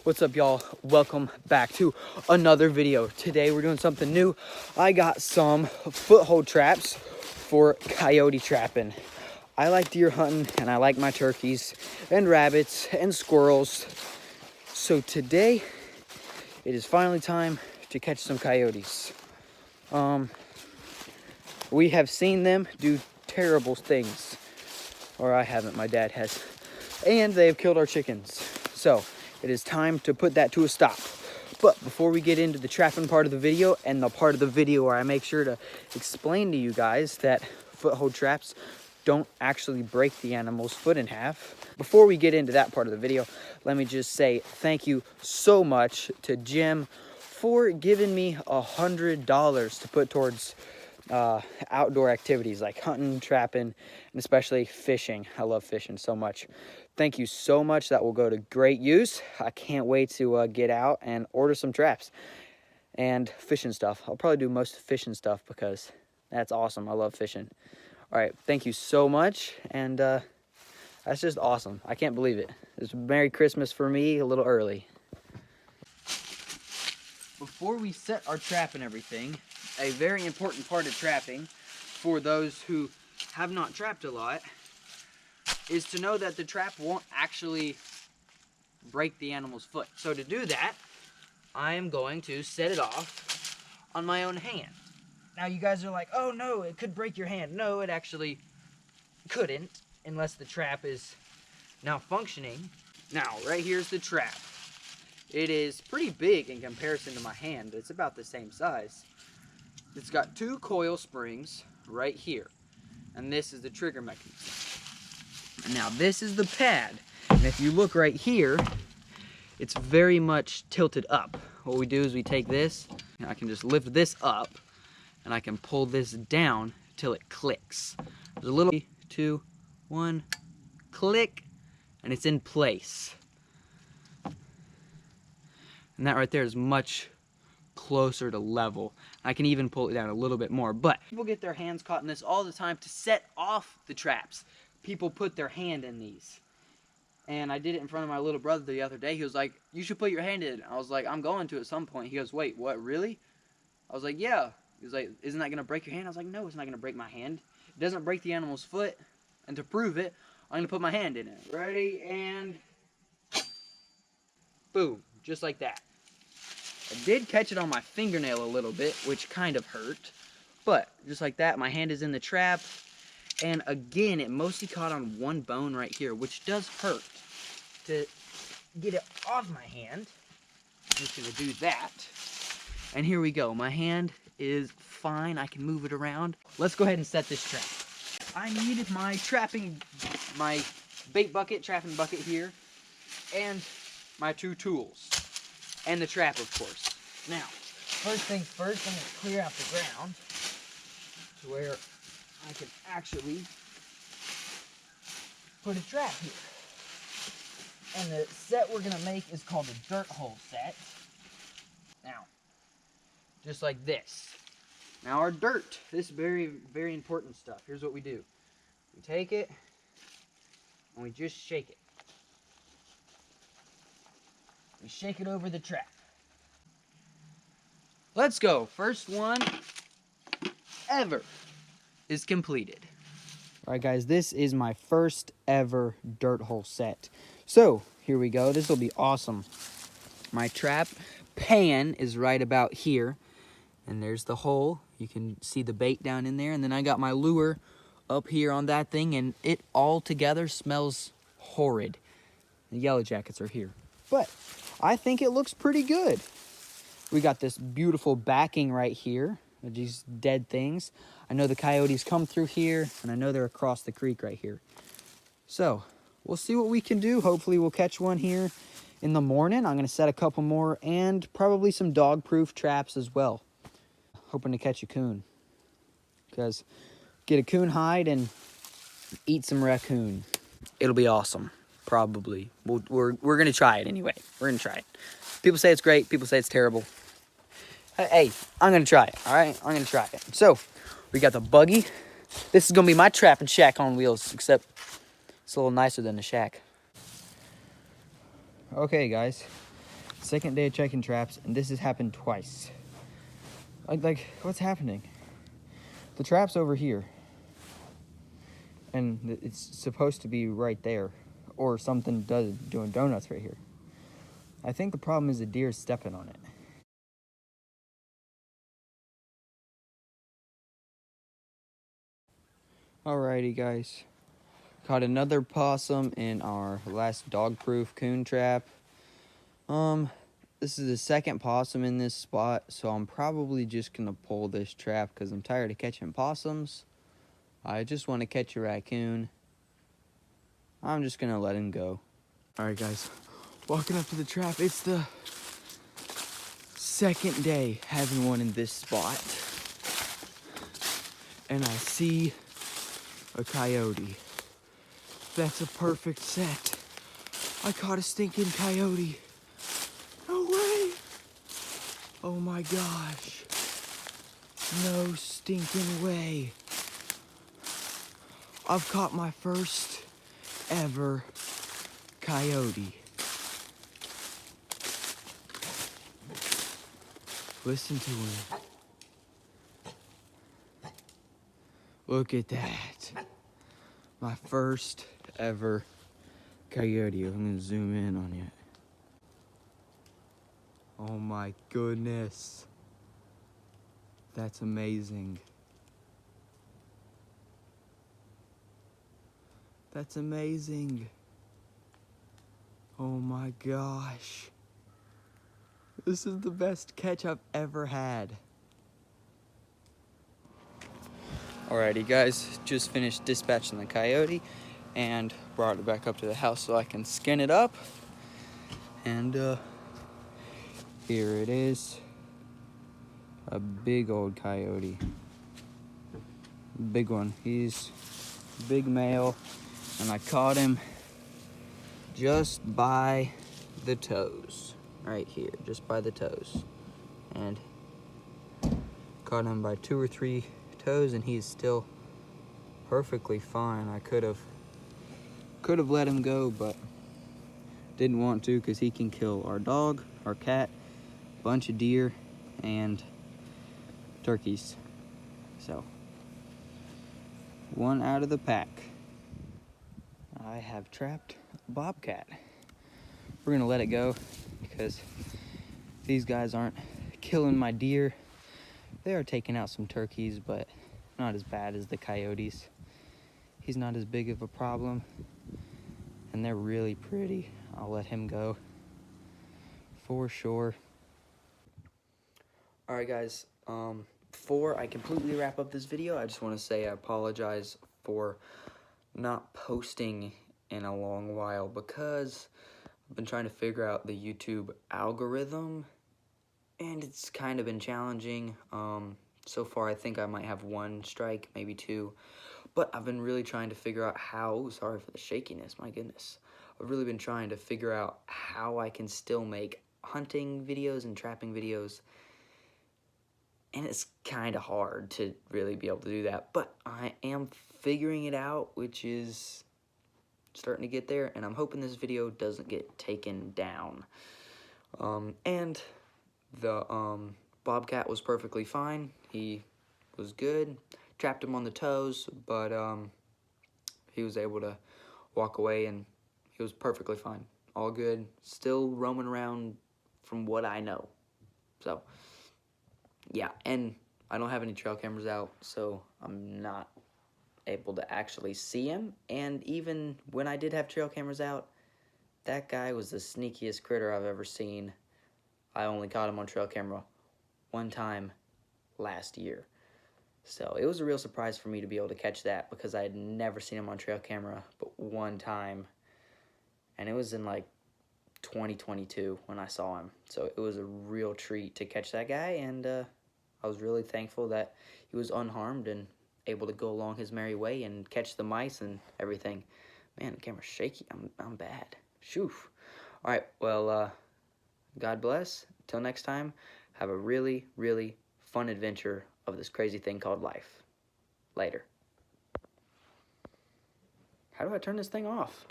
What's up, y'all? Welcome back to another video. Today we're doing something new. I got some foothold traps for coyote trapping. I like deer hunting and I like my turkeys and rabbits and squirrels. So today it is finally time to catch some coyotes. We have seen them do terrible things, or I haven't, my dad has, and they have killed our chickens. So it is time to put that to a stop. But before we get into the trapping part of the video, and the part of the video where I make sure to explain to you guys that foothold traps don't actually break the animal's foot in half, before we get into that part of the video, let me just say thank you so much to Jim for giving me $100 to put towards outdoor activities like hunting, trapping, and especially fishing. I love fishing so much. Thank you so much. That will go to great use. I can't wait to get out and order some traps and fishing stuff. I'll probably do most fishing stuff because that's awesome. I love fishing. All right, thank you so much, and that's just awesome. I can't believe it. It's Merry Christmas for me, a little early. Before we set our trap and everything, a very important part of trapping for those who have not trapped a lot is to know that the trap won't actually break the animal's foot. So to do that, I am going to set it off on my own hand. Now you guys are like, oh no, it could break your hand. No, it actually couldn't unless the trap is now functioning. Now, right here's the trap. It is pretty big in comparison to my hand. It's about the same size. It's got 2 coil springs right here. And this is the trigger mechanism. And now this is the pad. And if you look right here, it's very much tilted up. What we do is we take this, and I can just lift this up, and I can pull this down till it clicks. There's a little 3, 2, 1, click, and it's in place. And that right there is much closer to level. I can even pull it down a little bit more, but people get their hands caught in this all the time to set off the traps. People put their hand in these. And I did it in front of my little brother the other day. He was like, you should put your hand in it. I was like, I'm going to at some point. He goes, wait, what, really? I was like, yeah. He was like, isn't that going to break your hand? I was like, no, it's not going to break my hand. It doesn't break the animal's foot. And to prove it, I'm going to put my hand in it. Ready, and boom, just like that. I did catch it on my fingernail a little bit, which kind of hurt. But just like that, my hand is in the trap. And again, it mostly caught on one bone right here, which does hurt. To get it off my hand, I'm just going to do that. And here we go. My hand is fine. I can move it around. Let's go ahead and set this trap. I needed my bait bucket, trapping bucket here, and my 2 tools. And the trap, of course. Now, first things first, I'm going to clear out the ground to where I can actually put a trap here. And the set we're going to make is called a dirt hole set. Now, just like this. Now our dirt, this is very, very important stuff. Here's what we do. We take it, and we just shake it. We shake it over the trap. Let's go. First one ever is completed. All right, guys, this is my first ever dirt hole set. So here we go. This will be awesome. My trap pan is right about here, and there's the hole. You can see the bait down in there, and then I got my lure up here on that thing, and it all together smells horrid. The yellow jackets are here, but I think it looks pretty good. We got this beautiful backing right here with these dead things. I know the coyotes come through here, and I know they're across the creek right here. So we'll see what we can do. Hopefully we'll catch one here in the morning. I'm going to set a couple more and probably some dog-proof traps as well. Hoping to catch a coon, because get a coon hide and eat some raccoon. It'll be awesome. Probably. We're going to try it anyway. We're going to try it. People say it's great. People say it's terrible. Hey, I'm going to try it. All right? I'm going to try it. So, we got the buggy. This is going to be my trapping shack on wheels, except it's a little nicer than the shack. Okay, guys. Second day of checking traps, and this has happened twice. Like, what's happening? The trap's over here, and it's supposed to be right there, or something doing donuts right here. I think the problem is the deer stepping on it. Alrighty, guys. Caught another possum in our last dog-proof coon trap. This is the second possum in this spot, so I'm probably just gonna pull this trap because I'm tired of catching possums. I just want to catch a raccoon. I'm just gonna let him go. Alright, guys, walking up to the trap. It's the second day having one in this spot, and I see a coyote. That's a perfect set. I caught a stinking coyote. No way. Oh my gosh. No stinking way. I've caught my first ever coyote. Listen to him. Look at that. My first ever coyote. I'm gonna zoom in on it. Oh my goodness. That's amazing. That's amazing. Oh my gosh. This is the best catch I've ever had. Alrighty, guys, just finished dispatching the coyote and brought it back up to the house so I can skin it up. And here it is. A big old coyote. Big one. He's big male, and I caught him just by the toes. Right here, just by the toes. And caught him by 2 or 3 toes, and he's still perfectly fine. I could have let him go, but didn't want to because he can kill our dog, our cat, a bunch of deer, and turkeys. So, one out of the pack. I have trapped a bobcat. We're gonna let it go because these guys aren't killing my deer. They are taking out some turkeys, but not as bad as the coyotes. He's not as big of a problem, and they're really pretty. I'll let him go for sure. All right, guys, before I completely wrap up this video, I just want to say I apologize for not posting in a long while because I've been trying to figure out the YouTube algorithm, and it's kind of been challenging. So far, I think I might have 1 strike, maybe 2, but I've been really trying to figure out how, sorry for the shakiness, my goodness. I've really been trying to figure out how I can still make hunting videos and trapping videos, and it's kind of hard to really be able to do that, but I am figuring it out, which is starting to get there, and I'm hoping this video doesn't get taken down. And the bobcat was perfectly fine. He was good. Trapped him on the toes, but he was able to walk away, and he was perfectly fine. All good. Still roaming around from what I know. So, yeah, and I don't have any trail cameras out, so I'm not able to actually see him. And even when I did have trail cameras out, that guy was the sneakiest critter I've ever seen. I only caught him on trail camera 1 time last year. So it was a real surprise for me to be able to catch that because I had never seen him on trail camera but 1 time. And it was in like 2022 when I saw him. So it was a real treat to catch that guy, and I was really thankful that he was unharmed and able to go along his merry way and catch the mice and everything. Man, the camera's shaky. I'm bad. Shoo. All right, well, God bless. Until next time, have a really, really fun adventure of this crazy thing called life. Later. How do I turn this thing off?